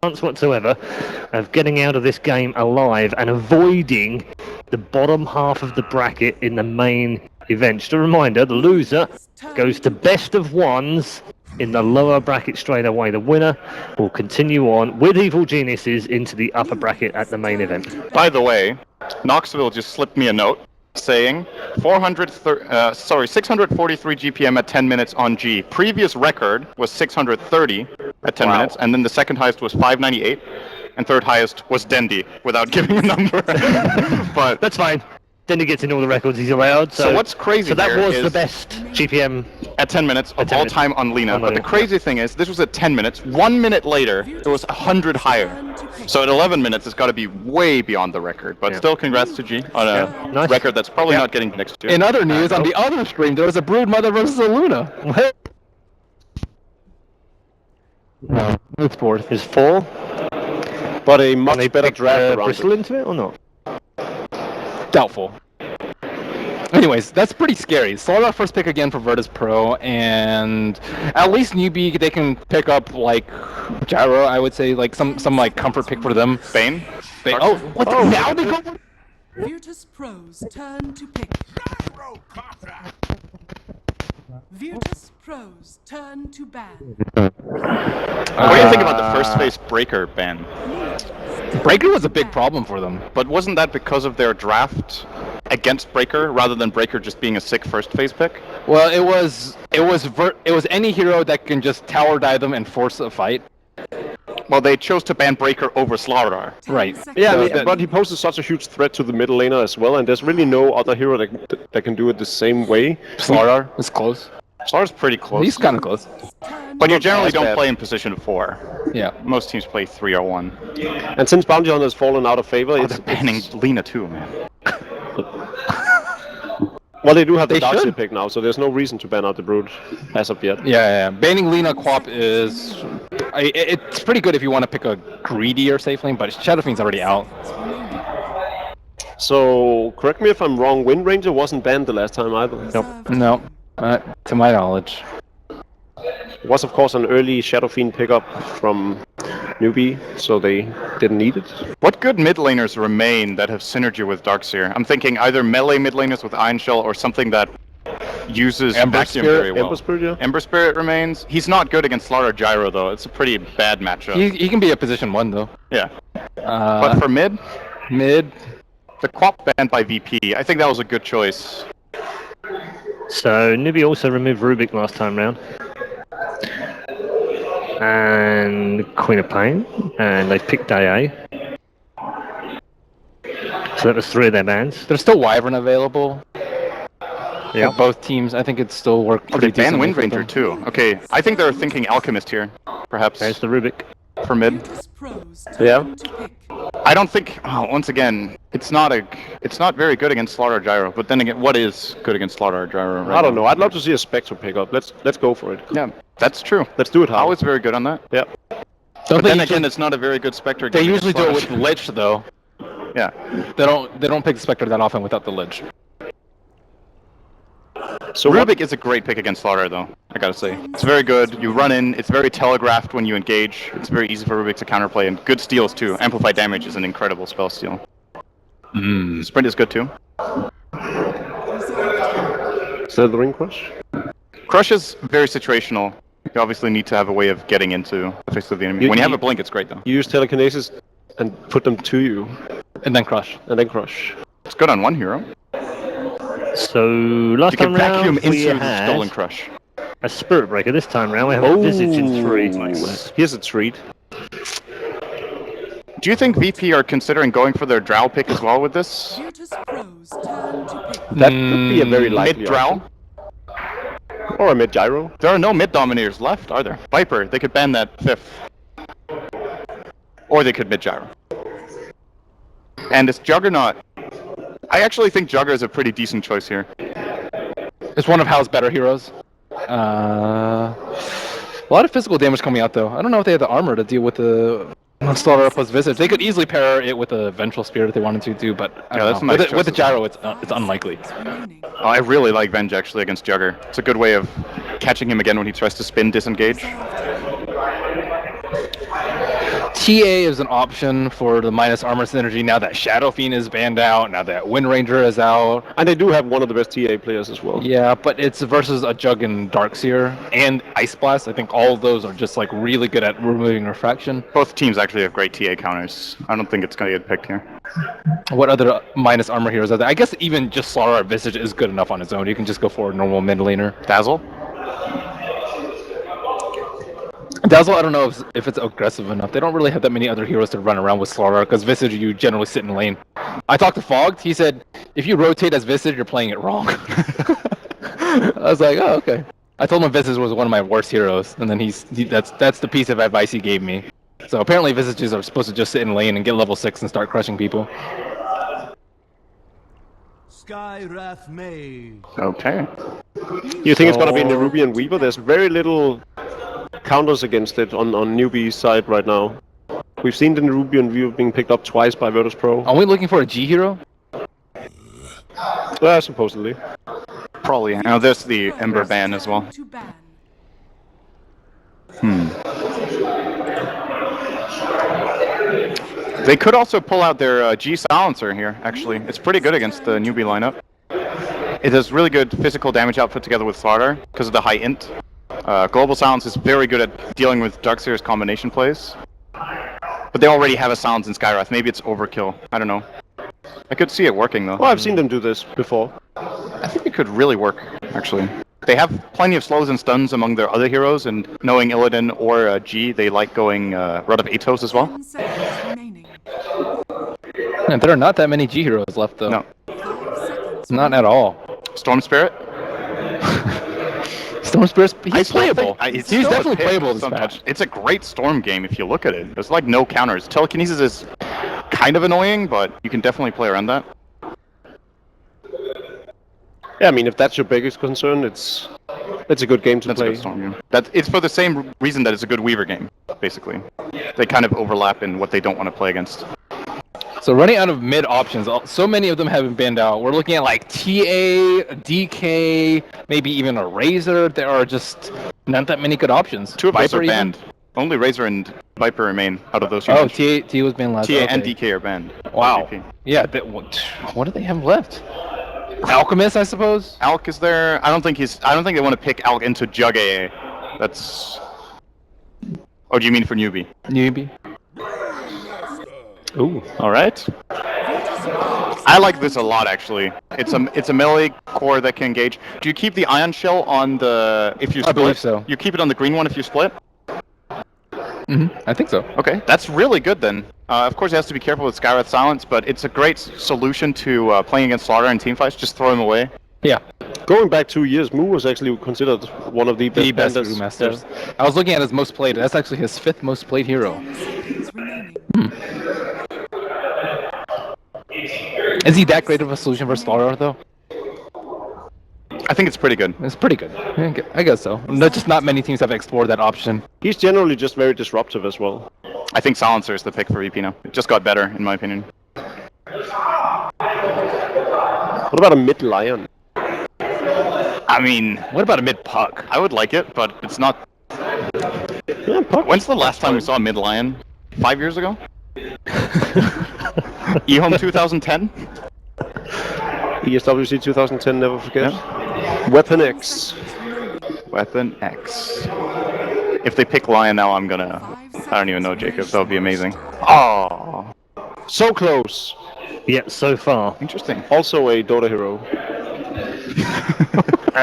chance whatsoever of getting out of this game alive and avoiding the bottom half of the bracket in the main event. Just a reminder, the loser goes to best of ones in the lower bracket straight away. The winner will continue on with Evil Geniuses into the upper bracket at the main event. By the way, Knoxville just slipped me a note saying 643 GPM at 10 minutes on G. Previous record was 630 at 10 minutes, and then the second highest was 598, and third highest was Dendy, without giving a number. But that's fine. Dendy gets in all the records he's allowed. So what's crazy? So that was the best GPM at 10 minutes of all time on Lena. But the crazy thing is, this was at 10 minutes. 1 minute later, it was 100 higher. So at 11 minutes, it's got to be way beyond the record. But still, congrats to G on a record that's probably not getting next year. In other news, on the other stream, there was a Broodmother versus a Luna. No, it's fourth. It's 4. But a much better draft around Bristol into it or not? Doubtful. Anyways, that's pretty scary. Slaughter first pick again for Virtus.Pro, and at least NewB, they can pick up like Gyro, I would say, like some like comfort pick for them. Bane? Now they go. Virtus.Pro's turn to pick. Virtus.Pro's turn to ban. What do you think about the first phase Breaker ban? Breaker was a big problem for them. But wasn't that because of their draft against Breaker rather than Breaker just being a sick first phase pick? Well, it was any hero that can just tower dive them and force a fight. Well, they chose to ban Breaker over Slaughter. Right. Yeah, but he poses such a huge threat to the middle laner as well, and there's really no other hero that can do it the same way. Slaughter is close. Slaughter's pretty close. He's kind of close. But you generally don't play in position 4. Yeah. Most teams play 3 or 1. And since Bounty Hunter has fallen out of favor, they're banning Lena too, man. Well, they do have the Darkseid pick now, so there's no reason to ban out the Brood as of yet. Yeah. Banning Lena Quap is... it's pretty good if you want to pick a greedier safe lane, but Shadow Fiend's already out. So, correct me if I'm wrong, Wind Ranger wasn't banned the last time either. Nope. No. To my knowledge. It was, of course, an early Shadow Fiend pickup from NewB, so they didn't need it. What good mid laners remain that have synergy with Darkseer? I'm thinking either melee mid laners with Iron Shell or something that uses Vacuum very well. Ember Spirit remains. He's not good against Slaughter Gyro, though. It's a pretty bad matchup. He can be a position 1, though. Yeah. But for mid? Mid. The Quap banned by VP. I think that was a good choice. So, NewBee also removed Rubik last time round. And Queen of Pain. And they picked AA. So that was 3 of their bans. There's still Wyvern available. Yeah. Both teams, I think it still worked pretty decently. They banned Wind Ranger too. Okay, I think they're thinking Alchemist here. Perhaps. There's the Rubik. For mid. Yeah. I don't think. Oh, once again, it's not very good against Slaughter Gyro. But then again, what is good against Slaughter Gyro? I don't know. I'd love to see a Spectre pickup. Let's go for it. Yeah, that's true. Let's do it. I was very good on that. Yeah. But then again, it's not a very good Spectre. They usually do it with Lich, though. Yeah. They don't pick the Spectre that often without the Lich. So Rubik is a great pick against Slaughter, though, I gotta say. It's very good. You run in, it's very telegraphed when you engage. It's very easy for Rubik to counterplay, and good steals, too. Amplified damage is an incredible spell steal. Sprint is good, too. Is that the Ring Crush? Crush is very situational. You obviously need to have a way of getting into the face of the enemy. When you have a blink, it's great, though. You use telekinesis and put them to you. And then Crush. It's good on one hero. So last time round we had Stolen Crush. A Spirit Breaker. This time round we have a Visage in 3. Here's a treat. Do you think VP are considering going for their Drow pick as well with this? That could be a very likely mid-Drow? Or a mid-Gyro. There are no mid-Dominators left, are there? Viper, they could ban that 5th. Or they could mid-Gyro. And it's Juggernaut. I actually think Jugger is a pretty decent choice here. It's one of Hal's better heroes. A lot of physical damage coming out, though. I don't know if they have the armor to deal with the Slaughter plus Visage. They could easily pair it with a Vengeful Spirit if they wanted to, too, but that's nice with the Gyro, it's unlikely. Oh, I really like Venge, actually, against Jugger. It's a good way of catching him again when he tries to spin disengage. TA is an option for the minus armor synergy now that Shadow Fiend is banned out, now that Wind Ranger is out. And they do have one of the best TA players as well. Yeah, but it's versus a Jug and Darkseer and Ice Blast. I think all of those are just like really good at removing refraction. Both teams actually have great TA counters. I don't think it's going to get picked here. What other minus armor heroes are there? I guess even just Slara Visage is good enough on its own. You can just go for a normal mid laner. Dazzle? Dazzle, I don't know if it's aggressive enough. They don't really have that many other heroes to run around with Slara, because Visage, you generally sit in lane. I talked to Fogged, he said, if you rotate as Visage, you're playing it wrong. I was like, oh, okay. I told him Visage was one of my worst heroes, and then that's the piece of advice he gave me. So apparently Visages are supposed to just sit in lane and get level 6 and start crushing people. Skywrath Mage. Okay. You think it's going to be in the Ruby and Weaver? There's very little counters against it on NewBee's side right now. We've seen the Ruby and Weaver being picked up twice by Virtus.Pro. Are we looking for a G hero? Supposedly. Probably. Now there's the Ember ban as well. They could also pull out their G silencer here, actually. It's pretty good against the newbie lineup. It has really good physical damage output together with Slaughter because of the high int. Global Silence is very good at dealing with Darkseer's combination plays. But they already have a silence in Skywrath. Maybe it's overkill. I don't know. I could see it working though. Well, I've seen them do this before. I think it could really work, actually. They have plenty of slows and stuns among their other heroes, and knowing Illidan or G, they like going Rod of Atos as well. And there are not that many G heroes left though. No. Not at all. Storm Spirit? Storm Spirit, he's playable. He's definitely playable this match. It's a great Storm game if you look at it. There's like no counters. Telekinesis is kind of annoying, but you can definitely play around that. Yeah, I mean, if that's your biggest concern, it's a good game to play. A good Storm game. It's for the same reason that it's a good Weaver game, basically. They kind of overlap in what they don't want to play against. So running out of mid options, so many of them have been banned out. We're looking at like TA, DK, maybe even a Razor. There are just not that many good options. Two of those are banned. Only Razor and Viper remain out of those. Oh, TA was banned last. TA and DK are banned. Wow. Yeah. What do they have left? Alchemist, I suppose. Alk is there. I don't think they want to pick Alk into Jug AA. That's. Oh, do you mean for newbie? Newbie. Ooh, all right. I like this a lot, actually. It's a melee core that can engage. Do you keep the ion shell on the if you split? I believe so. You keep it on the green one if you split? I think so. Okay, that's really good then. Of course, you have to be careful with Skywrath Silence, but it's a great solution to playing against Slaughter in teamfights. Just throw him away. Yeah. Going back 2 years, Moo was actually considered one of the best Brewmasters. Yeah. I was looking at his most played. That's actually his 5th most played hero. Is he that great of a solution for Slaughter, though? I think it's pretty good. It's pretty good. I guess so. Just not many teams have explored that option. He's generally just very disruptive as well. I think Silencer is the pick for VP now. It just got better, in my opinion. What about a mid-Lion? I mean... What about a mid-Puck? I would like it, but it's not... Yeah, Puck. When's the last time we saw a mid-Lion? 5 years ago? eHome 2010? ESWC 2010, never forget. Yeah. Weapon X. Weapon X. If they pick Lion now, I'm gonna... I don't even know, Jacob. That would be amazing. Oh, so close. Yeah, so far. Interesting. Also a Dota hero.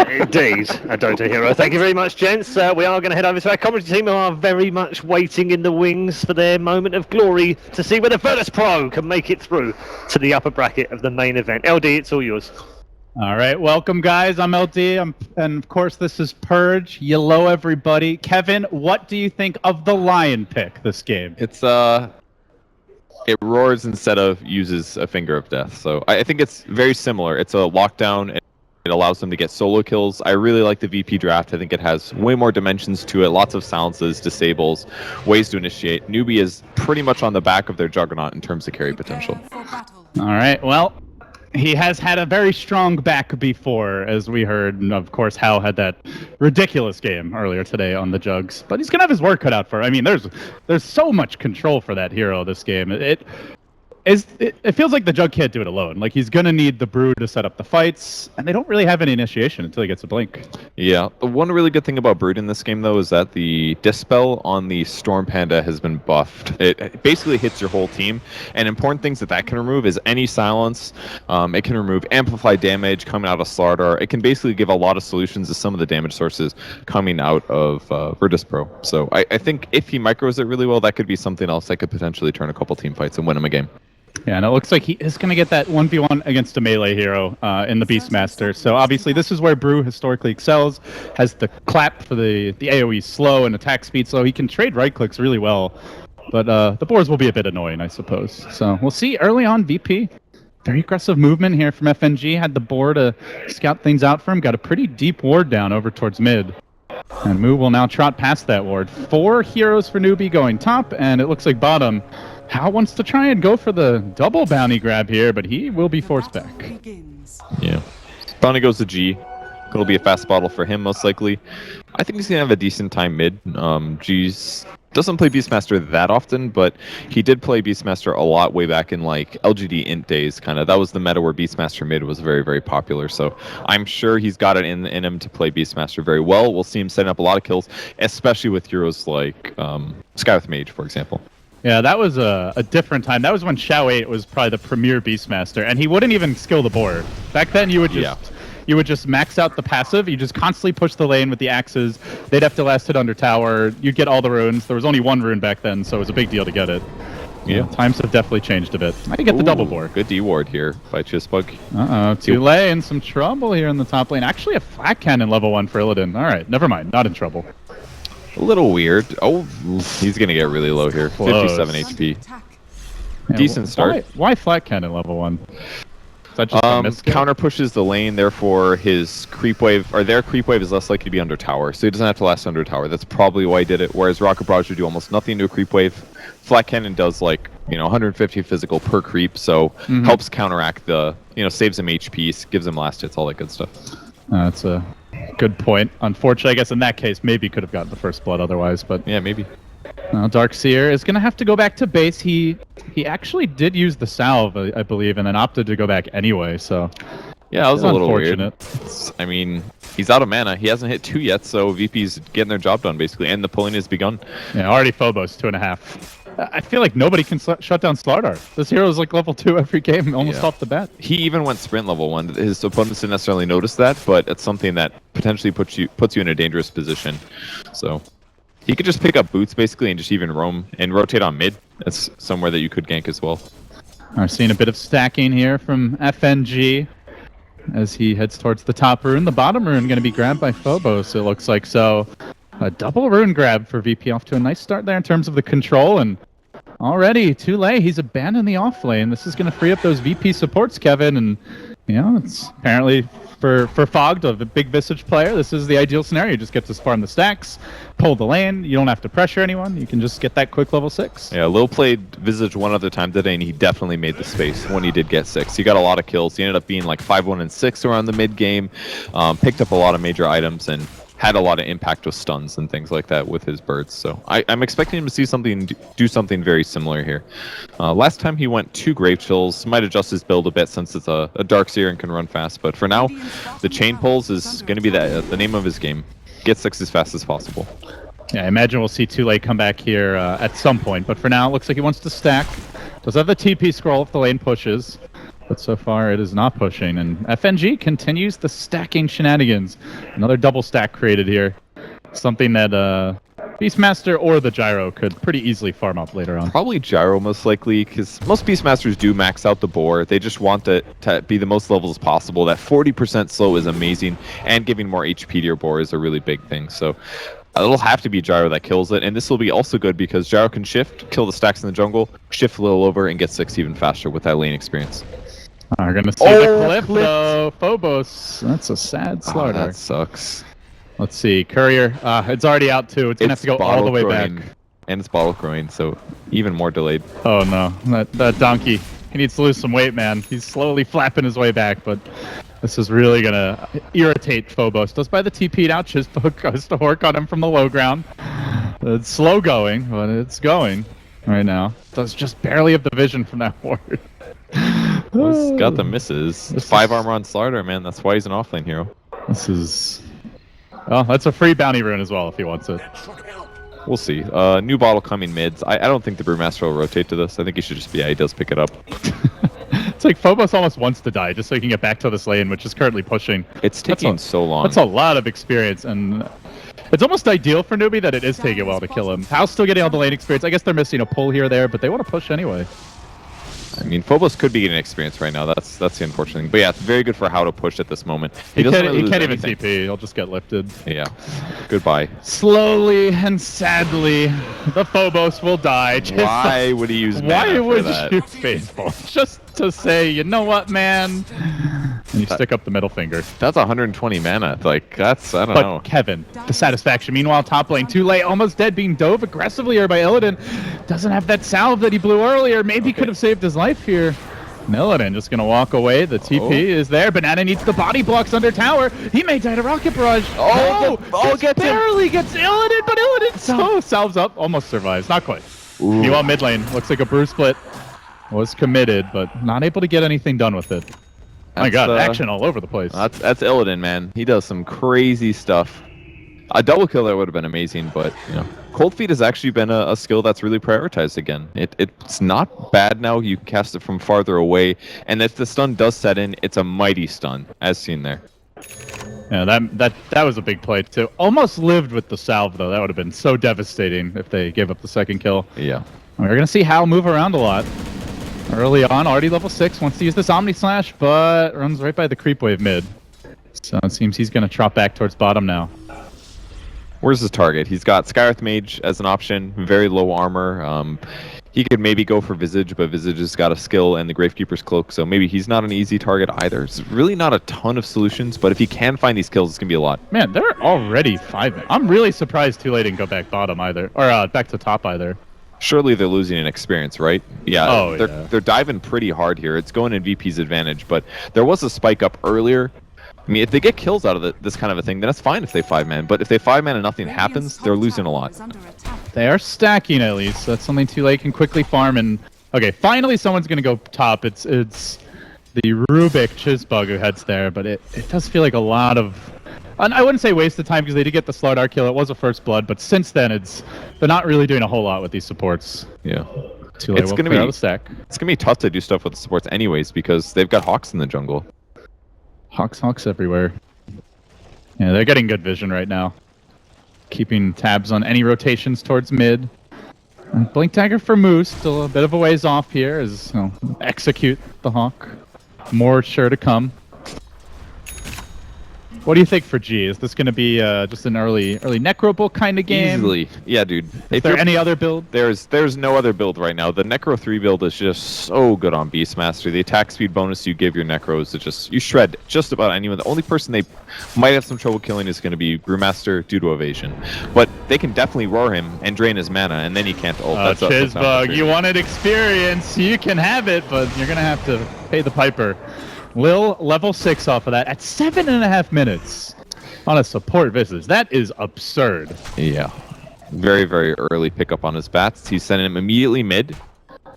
Indeed, a Dota hero. Thank you very much, gents. We are going to head over to our commentary team who are very much waiting in the wings for their moment of glory to see whether Virtus.Pro can make it through to the upper bracket of the main event. LD, it's all yours. All right, welcome guys. I'm LD, and of course this is Purge. Hello, everybody. Kevin, what do you think of the Lion pick this game? It's it roars instead of uses a Finger of Death, so I think it's very similar. It's a lockdown. It allows them to get solo kills. I really like the VP draft. I think it has way more dimensions to it. Lots of silences, disables, ways to initiate. NewBee is pretty much on the back of their Juggernaut in terms of carry potential. All right, well, he has had a very strong back before, as we heard, and of course Hal had that ridiculous game earlier today on the jugs. But he's gonna have his work cut out for him. I mean, there's so much control for that hero this game. It feels like the Jug can't do it alone. Like, he's going to need the Brood to set up the fights, and they don't really have any initiation until he gets a Blink. Yeah, the one really good thing about Brood in this game, though, is that the Dispel on the Storm Panda has been buffed. It basically hits your whole team, and important things that can remove is any silence. It can remove amplified damage coming out of Slardar. It can basically give a lot of solutions to some of the damage sources coming out of Virtus.Pro. So I think if he micros it really well, that could be something else that could potentially turn a couple team fights and win him a game. Yeah, and it looks like he is going to get that 1v1 against a melee hero in the Beastmaster. So obviously this is where Brew historically excels. Has the clap for the AoE slow and attack speed slow. He can trade right clicks really well. But the boars will be a bit annoying, I suppose. So we'll see early on VP. Very aggressive movement here from FNG. Had the boar to scout things out for him. Got a pretty deep ward down over towards mid. And Moo will now trot past that ward. 4 heroes for Newbee going top, and it looks like bottom. Hal wants to try and go for the double bounty grab here, but he will be forced back. Yeah. Bounty goes to G. It'll be a fast bottle for him, most likely. I think he's going to have a decent time mid. G's doesn't play Beastmaster that often, but he did play Beastmaster a lot way back in, like, LGD int days, kind of. That was the meta where Beastmaster mid was very, very popular. So I'm sure he's got it in him to play Beastmaster very well. We'll see him setting up a lot of kills, especially with heroes like Skywrath Mage, for example. Yeah, that was a different time. That was when Shao 8 was probably the premier Beastmaster, and he wouldn't even skill the board. Back then, you would just max out the passive. You just constantly push the lane with the axes. They'd have to last hit under tower. You'd get all the runes. There was only 1 rune back then, so it was a big deal to get it. Yeah, times have definitely changed a bit. I can get the double board. Good D-ward here by Chisbug. Tule in some trouble here in the top lane. Actually, a flat cannon level 1 for Illidan. All right, never mind. Not in trouble. A little weird. Oh, he's going to get really low here. Close. 57 HP. Yeah, Decent start. Why flat cannon level 1? Is that just a misskill? Counter pushes the lane, therefore his creep wave, or their creep wave is less likely to be under tower, so he doesn't have to last under tower. That's probably why he did it, whereas Rocket Barrage would do almost nothing to a creep wave. Flat cannon does, like, 150 physical per creep, so helps counteract the, saves him HP, gives him last hits, all that good stuff. That's a good point. Unfortunately, I guess in that case, maybe could have gotten the first blood otherwise, but... Yeah, maybe. Darkseer is going to have to go back to base. He actually did use the salve, I believe, and then opted to go back anyway, so... Yeah, that was a little unfortunate. Weird. I mean, he's out of mana. He hasn't hit 2 yet, so VP's getting their job done, basically, and the pulling has begun. Yeah, already Phobos, 2.5. I feel like nobody can shut down Slardar. This hero is like level 2 every game, almost off the bat. He even went sprint level 1. His opponents didn't necessarily notice that, but it's something that potentially puts you in a dangerous position. So he could just pick up boots, basically, and just even roam and rotate on mid. That's somewhere that you could gank as well. We're seeing a bit of stacking here from FNG as he heads towards the top rune. The bottom rune going to be grabbed by Phobos, it looks like. So a double rune grab for VP, off to a nice start there in terms of the control. And already, too late, he's abandoned the off lane. This is going to free up those VP supports, Kevin. And, it's apparently for Fogged, a big Visage player, this is the ideal scenario. Just get to farm the stacks, pull the lane. You don't have to pressure anyone. You can just get that quick level 6. Yeah, Lil played Visage one other time today, and he definitely made the space when he did get 6. He got a lot of kills. He ended up being like 5-1 and 6 around the mid game, picked up a lot of major items, and had a lot of impact with stuns and things like that with his birds. So I'm expecting him to do something very similar here. Last time he went 2 Grave Chills, might adjust his build a bit since it's a Darkseer and can run fast. But for now, the chain pulls is going to be the name of his game. Get 6 as fast as possible. Yeah, I imagine we'll see Tule come back here at some point. But for now, it looks like he wants to stack. Does have the TP scroll if the lane pushes. But so far, it is not pushing, and FNG continues the stacking shenanigans. Another double stack created here. Something that Beastmaster or the Gyro could pretty easily farm up later on. Probably Gyro, most likely, because most Beastmasters do max out the board. They just want it to be the most levels possible. That 40% slow is amazing, and giving more HP to your board is a really big thing. So it'll have to be Gyro that kills it, and this will be also good because Gyro can shift, kill the stacks in the jungle, shift a little over, and get 6 even faster with that lane experience. We're going to see the clip, though. Phobos. That's a sad Slardar. That sucks. Let's see. Courier. It's already out, too. It's going to have to go all the way back. And it's bottle growing, so even more delayed. Oh, no. That donkey He needs to lose some weight, man. He's slowly flapping his way back, but this is really going to irritate Phobos. Does by the TP now. Chisbug goes to work on him from the low ground. It's slow going, but it's going right now. Does just barely have the vision from that ward. He's got the misses. 5 armor on Slardar, man. That's why he's an offlane hero. This is... Oh, that's a free bounty rune as well if he wants it. We'll see. New bottle coming mids. I don't think the Brewmaster will rotate to this. I think he should just be... Yeah, he does pick it up. It's like Phobos almost wants to die just so he can get back to this lane, which is currently pushing. It's taking so long. That's a lot of experience, and it's almost ideal for Newbee that it is taking a while to kill him. Hal's still getting all the lane experience. I guess they're missing a pull here or there, but they want to push anyway. I mean, Phobos could be getting experience right now. That's the unfortunate thing. But yeah, it's very good for how to push at this moment. He can't even TP. He'll just get lifted. Yeah. Goodbye. Slowly and sadly, the Phobos will die. Why would he use mana Why would for that? you faithful? Just to say, you know what, man? And you stick up the middle finger. That's 120 mana. Like, that's, I don't know. But Kevin, the satisfaction. Meanwhile, top lane, too late, almost dead, being dove aggressively here by Illidan. Doesn't have that salve that he blew earlier. Maybe could have saved his life here. Illidan just going to walk away. The TP is there. Banana needs the body blocks under tower. He may die to Rocket Barrage. Gets barely gets Illidan, but Illidan salves up. Almost survives. Not quite. Meanwhile, mid lane. Looks like a brew split. Was committed, but not able to get anything done with it. My God, action all over the place. That's Illidan, man. He does some crazy stuff. A double kill there would have been amazing, but you know, Cold Feet has actually been a skill that's really prioritized again. It's not bad now. You cast it from farther away, and if the stun does set in, it's a mighty stun, as seen there. Yeah, that was a big play too. Almost lived with the salve though. That would have been so devastating if they gave up the second kill. Yeah. We're gonna see Hal move around a lot. Early on, already level 6, wants to use this Omni Slash, but runs right by the creep wave mid. So it seems he's going to trot back towards bottom now. Where's his target? He's got Skywrath Mage as an option, very low armor. He could maybe go for Visage, but Visage has got a skill and the Gravekeeper's Cloak, so maybe he's not an easy target either. There's really not a ton of solutions, but if he can find these kills, it's going to be a lot. Man, they're already 5. I'm really surprised Too Late didn't go back bottom either, or back to top either. Surely they're losing in experience, right? Yeah, they're diving pretty hard here. It's going in VP's advantage, but there was a spike up earlier. I mean, if they get kills out of this kind of a thing, then it's fine if they 5-man. But if they 5-man and nothing happens, they're losing a lot. They are stacking at least. That's something Too Late can quickly farm. And okay, finally someone's going to go top. It's the Rubik Chisbug who heads there, but it does feel like a lot of... I wouldn't say waste of time because they did get the Slardar kill. It was a first blood, but since then they're not really doing a whole lot with these supports. Yeah. It's going to be the stack. It's going to be tough to do stuff with the supports anyways because they've got Hawks in the jungle. Hawks everywhere. Yeah, they're getting good vision right now. Keeping tabs on any rotations towards mid. Blink Dagger for Moose, still a bit of a ways off here as execute the Hawk. More sure to come. What do you think for G? Is this going to be just an early Necro Bolt kind of game? Easily. Yeah, dude. Is there any other build? There's no other build right now. The Necro 3 build is just so good on Beastmaster. The attack speed bonus you give your Necros, you shred just about anyone. The only person they might have some trouble killing is going to be Brewmaster due to evasion. But they can definitely roar him and drain his mana, and then he can't ult. Chisbug, you wanted experience. You can have it, but you're going to have to pay the piper. Lil, level 6 off of that at 7.5 minutes on a support Visage. That is absurd. Yeah. Very, very early pickup on his bats. He's sending him immediately mid.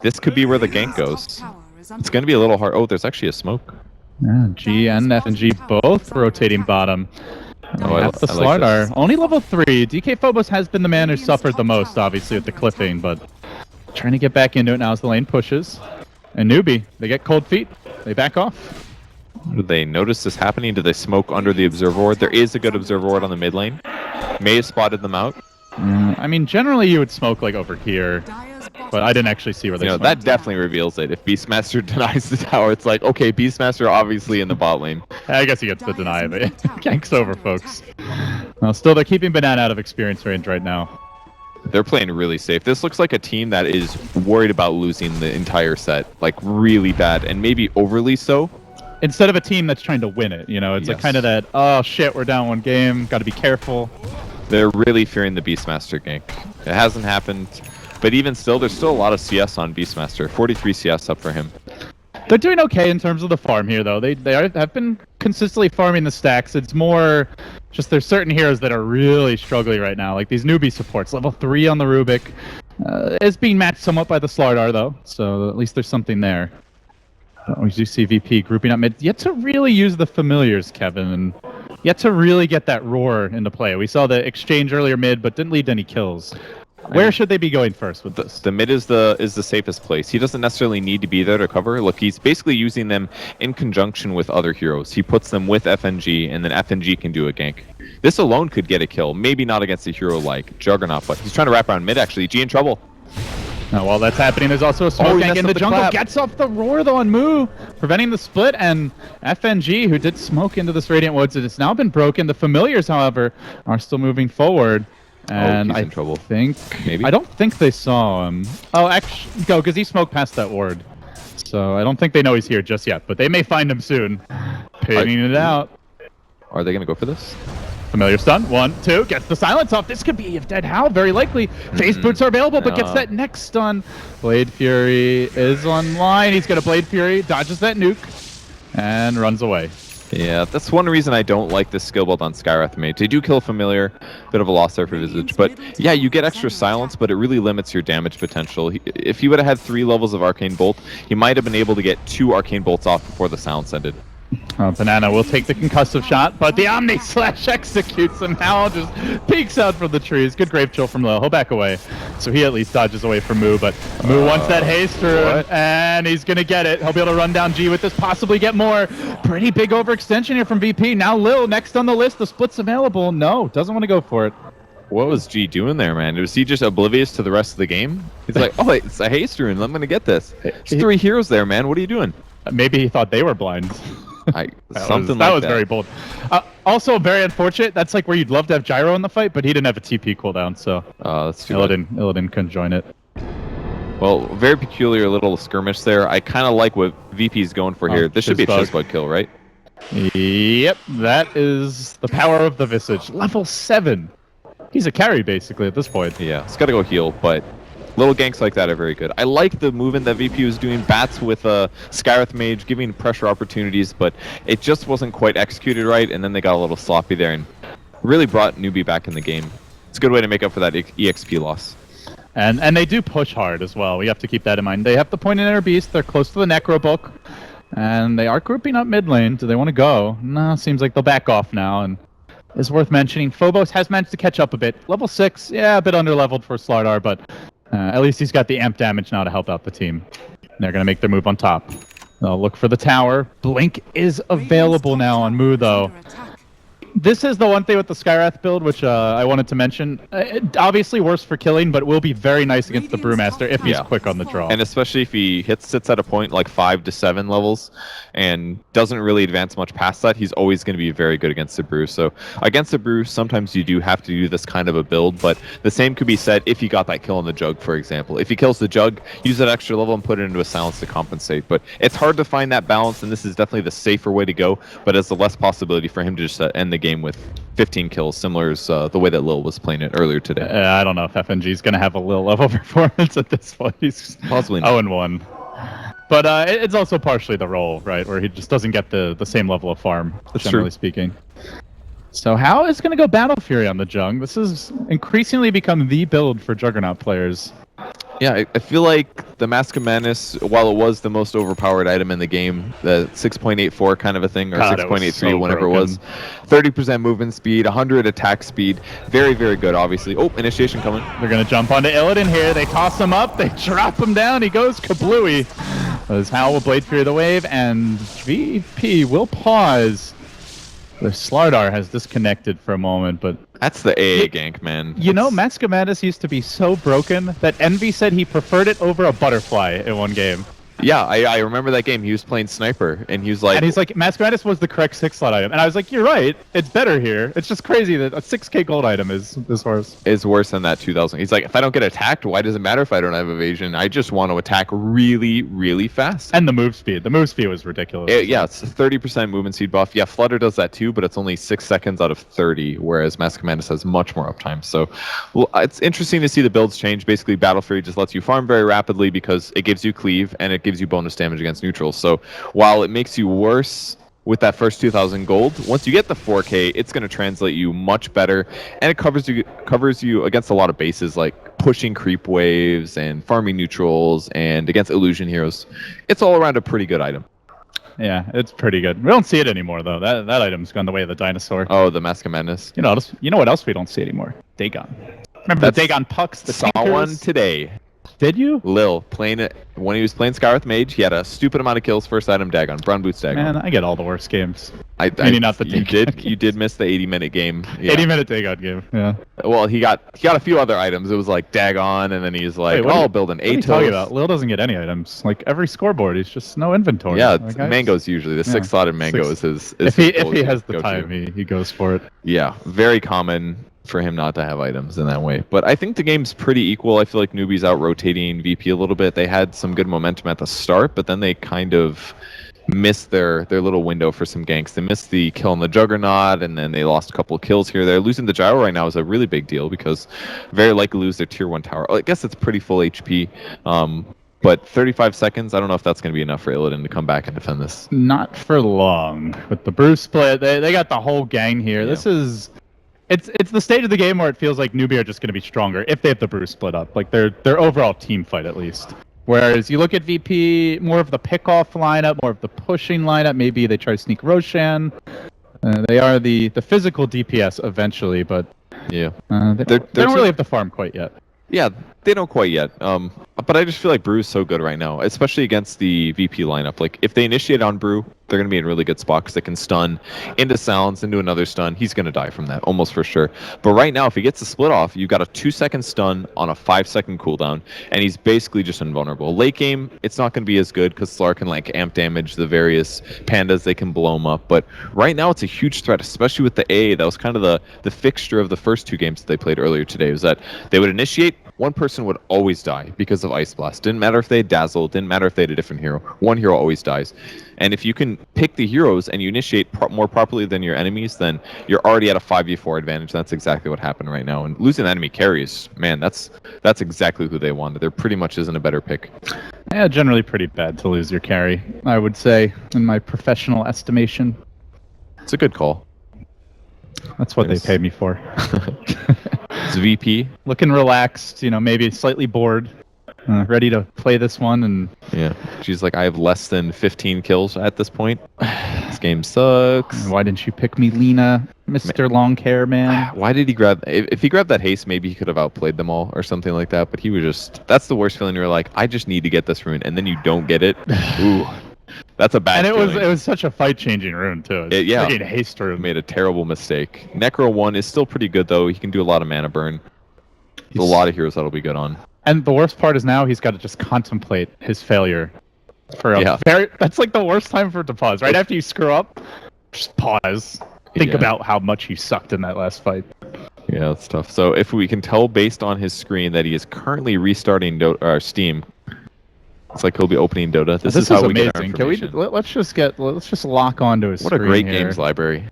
This could be where the gank goes. It's going to be a little hard. Oh, there's actually a smoke. Yeah, G and F and G both rotating bottom. Oh, the Slardar. Only level 3. DK Phobos has been the man who suffered the most, obviously, with the cliffing, but trying to get back into it now as the lane pushes. And Newbee, they get cold feet. They back off. Do they notice this happening? Do they smoke under the observer ward? There is a good observer ward on the mid lane. May have spotted them out. I mean, generally you would smoke like over here, but I didn't actually see where they smoked. That definitely reveals it. If Beastmaster denies the tower, it's like, okay, Beastmaster obviously in the bot lane. I guess he gets the deny of it. Gank's over, folks. Well, still, they're keeping Banana out of experience range right now. They're playing really safe. This looks like a team that is worried about losing the entire set, like really bad, and maybe overly so. Instead of a team that's trying to win it, you know, it's like kind of that, oh shit, we're down one game, got to be careful. They're really fearing the Beastmaster gank. It hasn't happened, but even still, there's still a lot of CS on Beastmaster. 43 CS up for him. They're doing okay in terms of the farm here, though. They have been consistently farming the stacks. It's more just there's certain heroes that are really struggling right now, like these newbie supports. Level 3 on the Rubik is being matched somewhat by the Slardar, though, so at least there's something there. We do see VP grouping up mid. Yet to really use the familiars, Kevin, and yet to really get that roar into play. We saw the exchange earlier mid, but didn't lead to any kills. Where should they be going first with this? The mid is the safest place. He doesn't necessarily need to be there to cover. Look, he's basically using them in conjunction with other heroes. He puts them with FNG, and then FNG can do a gank. This alone could get a kill. Maybe not against a hero like Juggernaut, but he's trying to wrap around mid, actually. G in trouble. Now, while that's happening, there's also a smoke gank in the jungle. Clap. Gets off the roar, though, on Moo, preventing the split. And FNG, who did smoke into this Radiant Woods, it has now been broken. The familiars, however, are still moving forward. And he's in trouble. Maybe I don't think they saw him. Oh, actually, go, because he smoked past that ward. So I don't think they know he's here just yet, but they may find him soon. Pinning it out. Are they going to go for this? Familiar stun. 1, 2. Gets the silence off. This could be a dead Howl, very likely. Phase boots are available, but gets that next stun. Blade Fury is online. He's got a Blade Fury, dodges that nuke, and runs away. Yeah, that's one reason I don't like this skill build on Skywrath Mage. They do kill Familiar, bit of a loss there for Visage, but yeah, you get extra silence, but it really limits your damage potential. If he would have had 3 levels of Arcane Bolt, he might have been able to get 2 Arcane Bolts off before the silence ended. Banana will take the concussive shot, but the Omni Slash executes and now just peeks out from the trees. Good Grave Chill from low. He'll back away. So he at least dodges away from Moo, but Moo wants that haste through, and he's going to get it. He'll be able to run down G with this, possibly get more. Pretty big overextension here from VP. Now Lil next on the list. The split's available. No, doesn't want to go for it. What was G doing there, man? Was he just oblivious to the rest of the game? He's like, oh, it's a haste rune. I'm going to get this. There's 3 heroes there, man. What are you doing? Maybe he thought they were blind. That was very bold. Also, very unfortunate. That's like where you'd love to have Gyro in the fight, but he didn't have a TP cooldown, so that's too Illidan couldn't join it. Well, very peculiar little skirmish there. I kind of like what VP's going for here. This should be a Chessbug kill, right? Yep, that is the power of the Visage. Level 7. He's a carry, basically, at this point. Yeah, it's got to go heal, but little ganks like that are very good. I like the movement that VP was doing, bats with Skywrath Mage, giving pressure opportunities, but it just wasn't quite executed right, and then they got a little sloppy there and really brought Newbee back in the game. It's a good way to make up for that EXP loss. And they do push hard as well. We have to keep that in mind. They have the point in their beast. They're close to the Necro Book, and they are grouping up mid lane. Do they want to go? No, seems like they'll back off now, and it's worth mentioning. Phobos has managed to catch up a bit. Level 6, yeah, a bit underleveled for Slardar, but at least he's got the amp damage now to help out the team. They're going to make their move on top. They'll look for the tower. Blink is available now on Moo, though. This is the one thing with the Skywrath build, which I wanted to mention. Obviously worse for killing, but will be very nice against the Brewmaster if he's quick on the draw. And especially if he sits at a point like 5 to 7 levels and doesn't really advance much past that, he's always going to be very good against the Brew. So against the Brew, sometimes you do have to do this kind of a build, but the same could be said if he got that kill on the Jug, for example. If he kills the Jug, use that extra level and put it into a silence to compensate. But it's hard to find that balance, and this is definitely the safer way to go, but it's the less possibility for him to just end the game with 15 kills, similar as the way that Lil was playing it earlier today. I don't know if FNG is going to have a Lil level performance at this point. He's possibly not. 0-1. But it's also partially the role, right, where he just doesn't get the same level of farm, generally speaking. So how is going to go Battle Fury on the Jung? This has increasingly become the build for Juggernaut players. Yeah, I feel like the Mask of Madness, while it was the most overpowered item in the game, the 6.84 kind of a thing, or 6.83, so whenever it was, 30% movement speed, 100 attack speed, very, very good, obviously. Oh, initiation coming. They're going to jump onto Illidan here. They toss him up. They drop him down. He goes kablooey. As Howl will Blade Fury the wave, and VP will pause. The Slardar has disconnected for a moment, but that's the AA gank, man. You know, Mask of Madness used to be so broken that Envy said he preferred it over a butterfly in one game. Yeah, I remember that game. He was playing Sniper, and he was like... And he's like, Mask of Madness was the correct 6-slot item. And I was like, you're right. It's better here. It's just crazy that a 6k gold item is worse. Is worse than that 2000. He's like, if I don't get attacked, why does it matter if I don't have evasion? I just want to attack really, really fast. And the move speed. The move speed was ridiculous. Yeah, it's 30% movement speed buff. Yeah, Flutter does that too, but it's only 6 seconds out of 30, whereas Mask of Madness has much more uptime. So, it's interesting to see the builds change. Basically, Battle Fury just lets you farm very rapidly because it gives you cleave, and it gives you bonus damage against neutrals. So while it makes you worse with that first 2,000 gold, once you get the 4K, it's going to translate you much better, and it covers you against a lot of bases like pushing creep waves and farming neutrals and against illusion heroes. It's all around a pretty good item. Yeah, it's pretty good. We don't see it anymore though. That item's gone the way of the dinosaur. Oh, the Mask of Madness. You know what else we don't see anymore? Dagon. Remember the Dagon pucks? The saw tinkers? One today. Did you? Lil playing it when he was playing Skywrath Mage. He had a stupid amount of kills. First item Dagon, Brown Boots Dagon. Man, I get all the worst games. Meaning not the Dagon. You did miss the 80-minute game. Yeah. 80-minute Dagon game. Yeah. Well, he got a few other items. It was like Dagon, and then he's like, I'll build an 8. What are you talking about? Lil doesn't get any items. Like every scoreboard, he's just no inventory. Yeah, like, Mango's usually the 6-slotted Mango is his. If he has the time, he goes for it. Yeah, very common for him not to have items in that way. But I think the game's pretty equal. I feel like Newbee's out rotating VP a little bit. They had some good momentum at the start, but then they kind of missed their little window for some ganks. They missed the kill on the Juggernaut, and then they lost a couple of kills here. They're losing the Gyro right now is a really big deal because very likely lose their tier 1 tower. I guess it's pretty full HP. But 35 seconds, I don't know if that's going to be enough for Illidan to come back and defend this. Not for long. With the Bruce split, they got the whole gang here. Yeah. It's the stage of the game where it feels like Newbee are just going to be stronger if they have the Bruce split up. Like their overall team fight at least. Whereas you look at VP, more of the pick-off lineup, more of the pushing lineup. Maybe they try to sneak Roshan. They are the physical DPS eventually, but yeah, they don't really have the farm quite yet. Yeah, they don't quite yet. But I just feel like Brew is so good right now, especially against the VP lineup. Like, if they initiate on Brew, they're going to be in a really good spot because they can stun into Silence, into another stun. He's going to die from that, almost for sure. But right now, if he gets the split off, you've got a 2-second stun on a 5-second cooldown, and he's basically just invulnerable. Late game, it's not going to be as good because Slar can, like, amp damage the various pandas. They can blow him up. But right now, it's a huge threat, especially with the A. That was kind of the fixture of the first 2 games that they played earlier today, was that they would initiate, one person would always die because of Ice Blast. Didn't matter if they dazzled, didn't matter if they had a different hero. One hero always dies. And if you can pick the heroes and you initiate more properly than your enemies, then you're already at a 5v4 advantage. That's exactly what happened right now. And losing enemy carries, man, that's exactly who they wanted. There pretty much isn't a better pick. Yeah, generally pretty bad to lose your carry, I would say, in my professional estimation. It's a good call. That's what they pay me for. It's VP. Looking relaxed, maybe slightly bored. Ready to play this one, and yeah, she's like, I have less than 15 kills at this point. This game sucks. Why didn't you pick me, Lena, Mr. Long Hair Man? Why did he grab? If he grabbed that haste, maybe he could have outplayed them all or something like that. But he was just—that's the worst feeling. You're like, I just need to get this rune, and then you don't get it. Ooh, that's a bad. And feeling. it was such a fight-changing rune too. Yeah, haste rune. Made a terrible mistake. Necro 1 is still pretty good though. He can do a lot of mana burn. There's a lot of heroes that'll be good on. And the worst part is now he's got to just contemplate his failure. That's like the worst time for it to pause. Right after you screw up, just pause. Think about how much you sucked in that last fight. Yeah, that's tough. So if we can tell based on his screen that he is currently restarting Steam, it's like he'll be opening Dota. This is how we amazing. Get our information. Let's just lock onto his What screen. a great here. games library.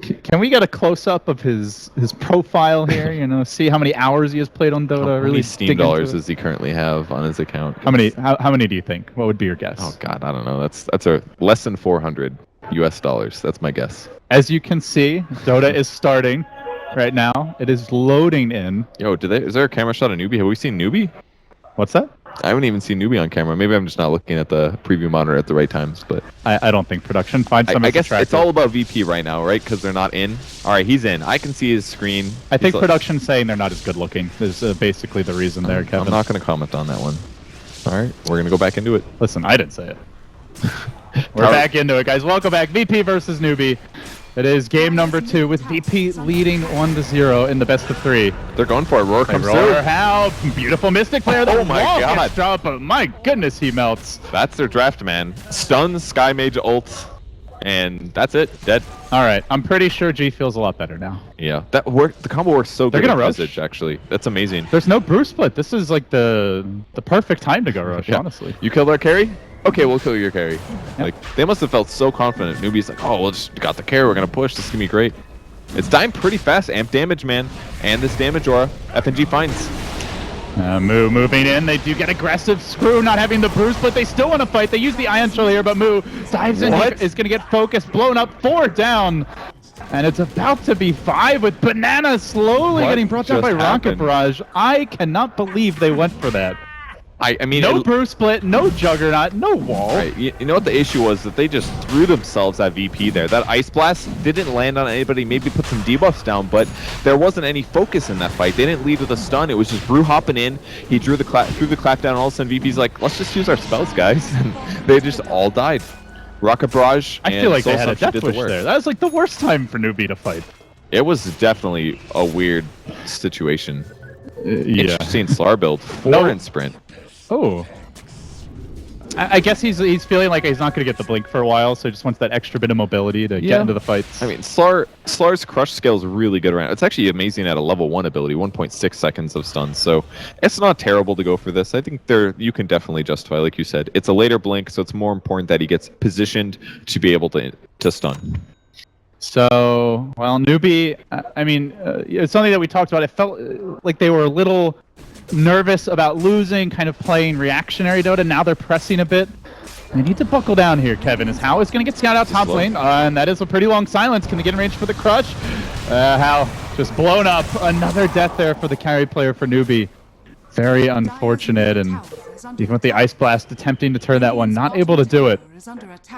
Can we get a close-up of his profile here? See how many hours he has played on Dota. How many Steam dollars does he currently have on his account? How many do you think? What would be your guess? Oh God, I don't know. That's a less than 400 US dollars. That's my guess. As you can see, Dota is starting right now. It is loading in. Yo, is there a camera shot of Newbee? Have we seen Newbee? What's that? I haven't even seen Newbee on camera. Maybe I'm just not looking at the preview monitor at the right times. But I don't think production finds some. I guess it's all about VP right now, right? Because they're not in. All right, he's in. I can see his screen. I think production saying they're not as good looking is basically the reason there, Kevin. I'm not going to comment on that one. All right, we're going to go back into it. Listen, I didn't say it. We're back into it, guys. Welcome back. VP versus Newbee. It is game number 2 with VP leading 1-0 in the best of 3. They're going for it. Roar comes through. How beautiful Mystic Flare. Oh my God! Drop, but my goodness, he melts. That's their draft, man. Stuns, Sky Mage ult, and that's it. Dead. All right, I'm pretty sure G feels a lot better now. Yeah, that worked. The combo works so good. They're gonna with rush. Visage, actually. That's amazing. There's no Bruce split. This is like the perfect time to go rush. Yeah. Honestly. You killed our carry. Okay, we'll kill your carry. Yep. Like, they must have felt so confident. Newbee's like, oh, we'll just got the carry. We're going to push. This is going to be great. It's dying pretty fast. Amp damage, man. And this damage aura, FNG finds. Moo moving in. They do get aggressive. Screw not having the bruise, but they still want to fight. They use the Ion Shell here, but Moo dives in. Is going to get focused. Blown up. 4 down. And it's about to be 5 with Banana slowly getting brought down by Rocket Barrage. I cannot believe they went for that. I mean, no bruise split, no Juggernaut, no wall. Right. You know what the issue was? That they just threw themselves at VP there. That Ice Blast didn't land on anybody, maybe put some debuffs down, but there wasn't any focus in that fight. They didn't lead with a stun. It was just Brew hopping in. He threw the clap down, and all of a sudden VP's like, let's just use our spells, guys. And they just all died. Rocket Barrage. I feel like they had a death wish there. That was like the worst time for NewBee to fight. It was definitely a weird situation. Interesting Slar build. 4 in sprint. Oh. I guess he's feeling like he's not going to get the blink for a while, so he just wants that extra bit of mobility to get into the fights. I mean, Slar's crush scale is really good around. It's actually amazing at a level 1 ability, 1.6 seconds of stun, so it's not terrible to go for this. I think you can definitely justify, like you said. It's a later blink, so it's more important that he gets positioned to be able to stun. So, well, NewBee, I mean, it's something that we talked about. It felt like they were a little nervous about losing, kind of playing reactionary Dota. Now they're pressing a bit. They need to buckle down here, Kevin. Is How is going to get scouted out top lane, and that is a pretty long silence. Can they get in range for the crush? How just blown up. Another death there for the carry player for NewBee. Very unfortunate, and even with the Ice Blast attempting to turn that one, not able to do it.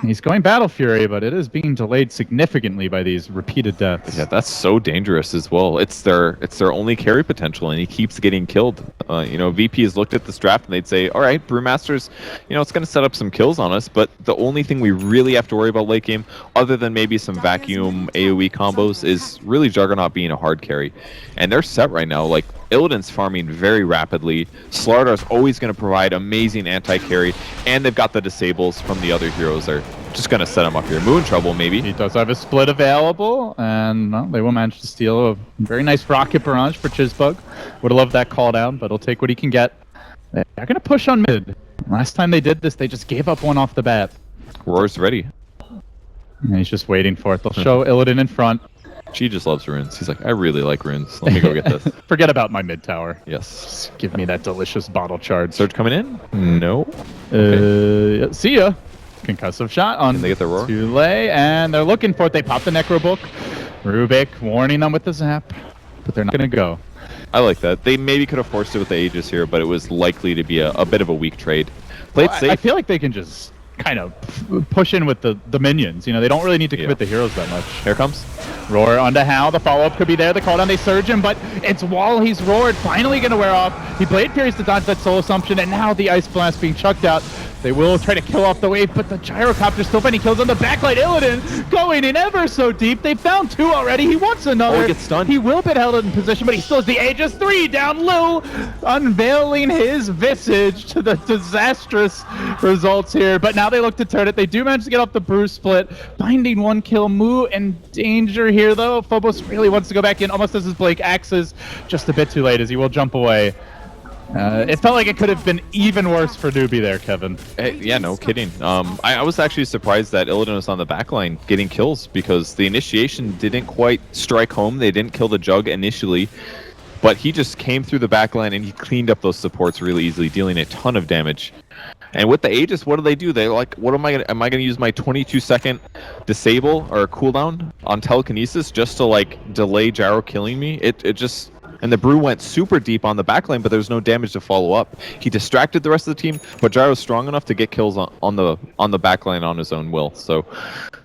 He's going Battle Fury, but it is being delayed significantly by these repeated deaths. Yeah, that's so dangerous as well. It's their only carry potential, and he keeps getting killed. VP has looked at this draft, and they'd say, all right, Brewmasters, it's going to set up some kills on us, but the only thing we really have to worry about late game, other than maybe some vacuum AoE combos, is really Juggernaut being a hard carry. And they're set right now. Like, Illidan's farming very rapidly. Slardar's always going to provide amazing anti-carry, and they've got the disables from the other heroes. They're just going to set him up here. Moo in trouble, maybe. He does have a split available, and they will manage to steal a very nice Rocket Barrage for Chizbug. Would have loved that call down, but he'll take what he can get. They're going to push on mid. Last time they did this, they just gave up one off the bat. Roar's ready. And he's just waiting for it. They'll show Illidan in front. She just loves runes. He's like, I really like runes. Let me go get this. Forget about my mid tower. Yes. Just give me that delicious bottle charge. Surge coming in? No. Okay. See ya. Concussive shot on Can they get the roar? Tule, and they're looking for it. They pop the Necro Book. Rubik warning them with the zap, but they're not going to go. I like that. They maybe could have forced it with the Aegis here, but it was likely to be a bit of a weak trade. Played safe. I feel like they can just kind of push in with the minions. They don't really need to commit the heroes that much. Here comes. Roar onto How. The follow-up could be there. The call down, they surge him, but it's while he's roared. Finally going to wear off. He Blade Furies to dodge that Soul Assumption, and now the Ice Blast being chucked out. They will try to kill off the wave, but the Gyrocopter still finding kills on the backlight. Illidan going in ever so deep. They found 2 already. He wants another. He gets stunned. He will get held in position, but he still has the Aegis. 3 down. Lou unveiling his visage to the disastrous results here. But now they look to turn it. They do manage to get off the Bruce split. Finding 1 kill. Moo in danger here, though. Phobos really wants to go back in. Almost as his Blake axes. Just a bit too late as he will jump away. It felt like it could have been even worse for NewBee there, Kevin. Yeah, no kidding. I was actually surprised that Illidan was on the backline getting kills because the initiation didn't quite strike home. They didn't kill the Jug initially, but he just came through the backline and he cleaned up those supports really easily, dealing a ton of damage. And with the Aegis, what do? They're like, what am I gonna use my 22-second disable or cooldown on telekinesis just to like delay Gyro killing me? It just. And the Brew went super deep on the backline, but there was no damage to follow up. He distracted the rest of the team, but Gyro was strong enough to get kills on the backline on his own will. So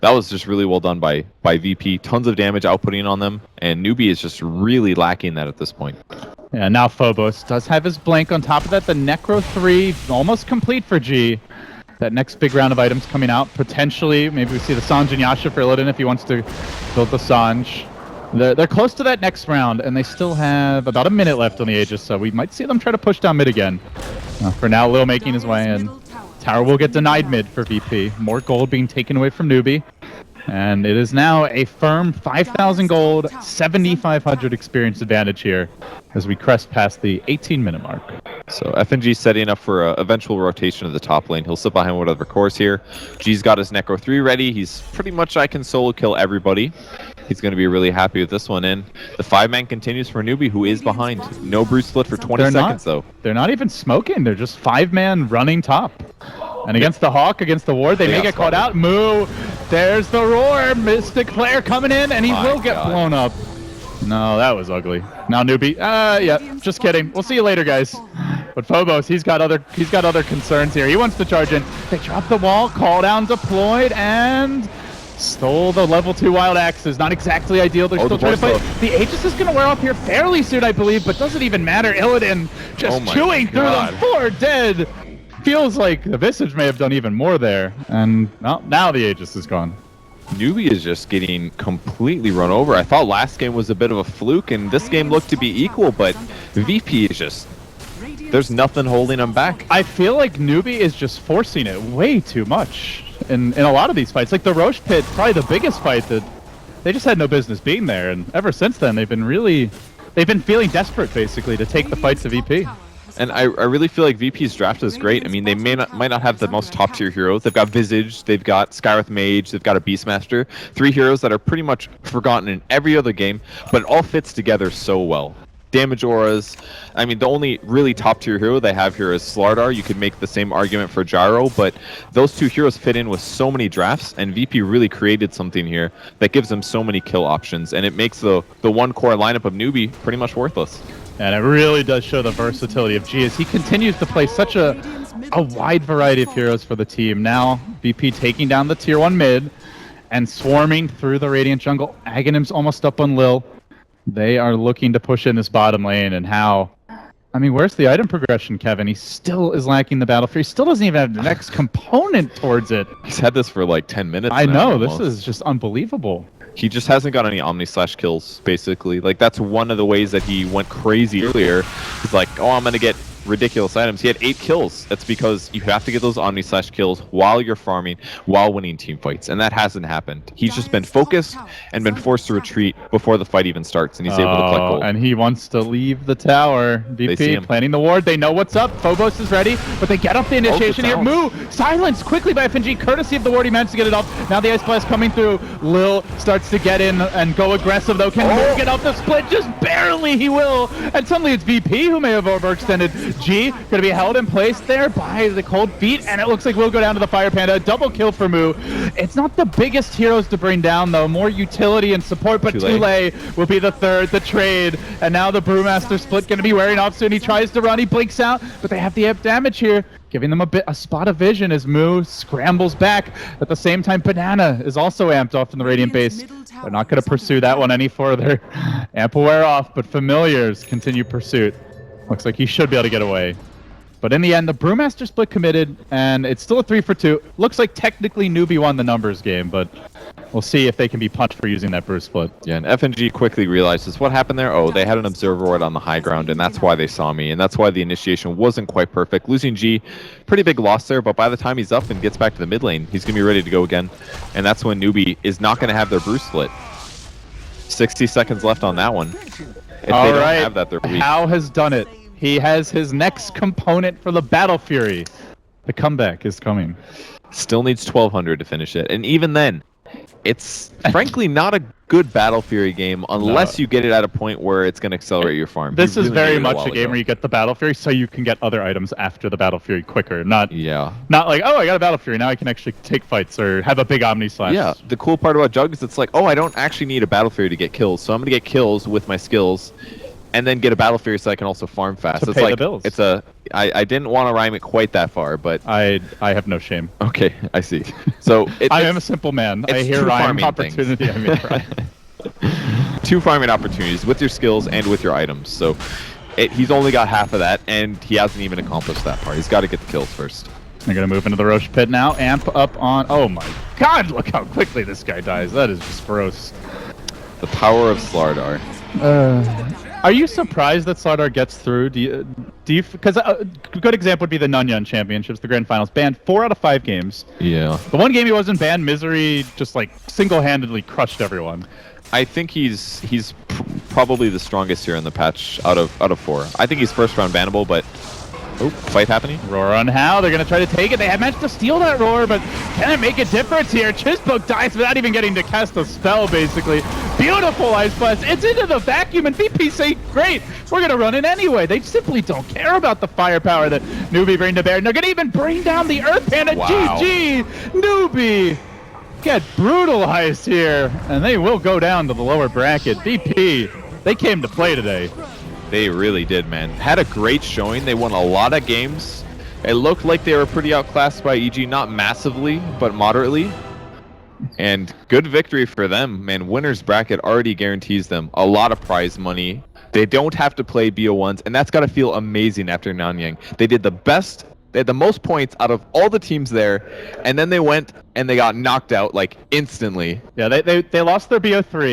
that was just really well done by VP. Tons of damage outputting on them, and NewBee is just really lacking that at this point. Yeah, now Phobos does have his blink. On top of that, the Necro 3 almost complete for G. That next big round of items coming out. Potentially, maybe we see the Sanj and Yasha for Illidan if he wants to build the Sanj. They're close to that next round, and they still have about a minute left on the Aegis, so we might see them try to push down mid again. For now, Lil making his way in. Tower will get denied mid for VP. More gold being taken away from NewBee. And it is now a firm 5,000 gold, 7,500 experience advantage here as we crest past the 18-minute mark. So FNG setting up for an eventual rotation of the top lane. He'll sit behind whatever cores here. G's got his Necro 3 ready. He's pretty much, I can solo kill everybody. He's going to be really happy with this one. And the 5-man continues for Newbee, who is behind. No Bruce split for 20 seconds, though. They're not even smoking. They're just 5-man running top. And against the Hawk, against the Ward, they may get caught out. Moo! There's the roar! Mystic player coming in, and he will get blown up. No, that was ugly. Now Newbee. Yeah, just kidding. We'll see you later, guys. But Phobos, he's got other concerns here. He wants to charge in. They drop the wall, call down deployed, and stole the level 2 wild axes. Not exactly ideal. They're still trying to play. The Aegis is going to wear off here fairly soon, I believe, but doesn't even matter. Illidan just chewing through them. 4 dead. Feels like the Visage may have done even more there. And well, now the Aegis is gone. Newbee is just getting completely run over. I thought last game was a bit of a fluke, and this game looked to be equal, but VP is just... There's nothing holding him back. I feel like Newbee is just forcing it way too much in a lot of these fights. Like the Roche Pit, probably the biggest fight that they just had no business being there. And ever since then, they've been feeling desperate, basically, to take the fight to VP. And I really feel like VP's draft is great. I mean, they might not have the most top-tier heroes. They've got Visage, they've got Skywrath Mage, they've got a Beastmaster. 3 heroes that are pretty much forgotten in every other game, but it all fits together so well. Damage auras. I mean, the only really top-tier hero they have here is Slardar. You could make the same argument for Gyro, but those 2 heroes fit in with so many drafts, and VP really created something here that gives them so many kill options, and it makes the one core lineup of Newbee pretty much worthless. And it really does show the versatility of G as he continues to play such a wide variety of heroes for the team. Now, VP taking down the tier 1 mid and swarming through the Radiant jungle. Aghanim's almost up on Lil. They are looking to push in this bottom lane, and how... I mean, where's the item progression, Kevin? He still is lacking the Battle Fury. He still doesn't even have the next component towards it. He's had this for like 10 minutes I now, know, almost. This is just unbelievable. He just hasn't got any Omni-slash kills, basically. Like, that's one of the ways that he went crazy earlier. He's like, oh, I'm going to get ridiculous items. He had 8 kills. That's because you have to get those Omni-slash kills while you're farming, while winning team fights. And that hasn't happened. He's just been focused and been forced to retreat before the fight even starts, and he's able to collect gold. And he wants to leave the tower. VP planning the ward. They know what's up. Phobos is ready, but they get up the initiation here. Moo! Silenced quickly by FNG, courtesy of the ward. He managed to get it up. Now the Ice Blast coming through. Lil starts to get in and go aggressive, though. Can Moo get up the split? Just barely, he will. And suddenly it's VP who may have overextended. G going to be held in place there by the cold feet, and it looks like we'll go down to the Fire Panda. Double kill for Moo. It's not the biggest heroes to bring down, though. More utility and support, but Tule will be the third, the trade. And now the Brewmaster split going to be wearing off soon. He tries to run, he blinks out, but they have the amp damage here, giving them a spot of vision as Moo scrambles back. At the same time, Banana is also amped off in the Radiant base. They're not going to pursue that one any further. Amp will wear off, but Familiars continue pursuit. Looks like he should be able to get away. But in the end, the Brewmaster split committed, and it's still a 3-for-2. Looks like technically Newbee won the numbers game, but we'll see if they can be punched for using that Brew split. Yeah, and FNG quickly realizes what happened there. Oh, they had an Observer Ward on the high ground, and that's why they saw me, and that's why the initiation wasn't quite perfect. Losing G, pretty big loss there, but by the time he's up and gets back to the mid lane, he's going to be ready to go again. And that's when Newbee is not going to have their Brew split. 60 seconds left on that one. If they don't have that, they're weak. How has done it. He has his next component for the Battle Fury. The comeback is coming. Still needs 1200 to finish it. And even then, it's frankly not a good Battle Fury game unless you get it at a point where it's going to accelerate your farm. This is very much a game where you get the Battle Fury so you can get other items after the Battle Fury quicker. Not like, oh, I got a Battle Fury, now I can actually take fights or have a big Omni Slash. Yeah, the cool part about Jug is it's like, oh, I don't actually need a Battle Fury to get kills, so I'm going to get kills with my skills and then get a Battle Fury so I can also farm fast. It's like the bills. It's I didn't want to rhyme it quite that far, but I have no shame. Okay, I see. So I am a simple man. I hear rhyme opportunity. I mean, right. 2 farming opportunities with your skills and with your items. So he's only got half of that, and he hasn't even accomplished that part. He's got to get the kills first. They're going to move into the Roche Pit now. Amp up on... Oh my god, look how quickly this guy dies. That is just gross. The power of Slardar. Are you surprised that Slardar gets through? Do you? Because a good example would be the Nanyang Championships, the grand finals. Banned 4 out of 5 games. Yeah. The one game he wasn't banned, Misery just like single-handedly crushed everyone. I think he's probably the strongest here in the patch out of 4. I think he's first round bannable, but fight happening. Roar on How. They're going to try to take it. They have managed to steal that Roar, but can it make a difference here? Chispoke dies without even getting to cast a spell, basically. Beautiful Ice Blast. It's into the vacuum, and VP say, great, we're going to run it anyway. They simply don't care about the firepower that Newbee bring to bear. And they're going to even bring down the Earth Panda. Wow. GG! Newbee get brutalized here, and they will go down to the lower bracket. VP, they came to play today. They really did, man. Had a great showing. They won a lot of games. It looked like they were pretty outclassed by EG, not massively, but moderately. And good victory for them, man. Winner's bracket already guarantees them a lot of prize money. They don't have to play BO1s, and that's got to feel amazing after Nanyang. They did the best. They had the most points out of all the teams there, and then they went and they got knocked out like instantly. Yeah, they lost their BO3.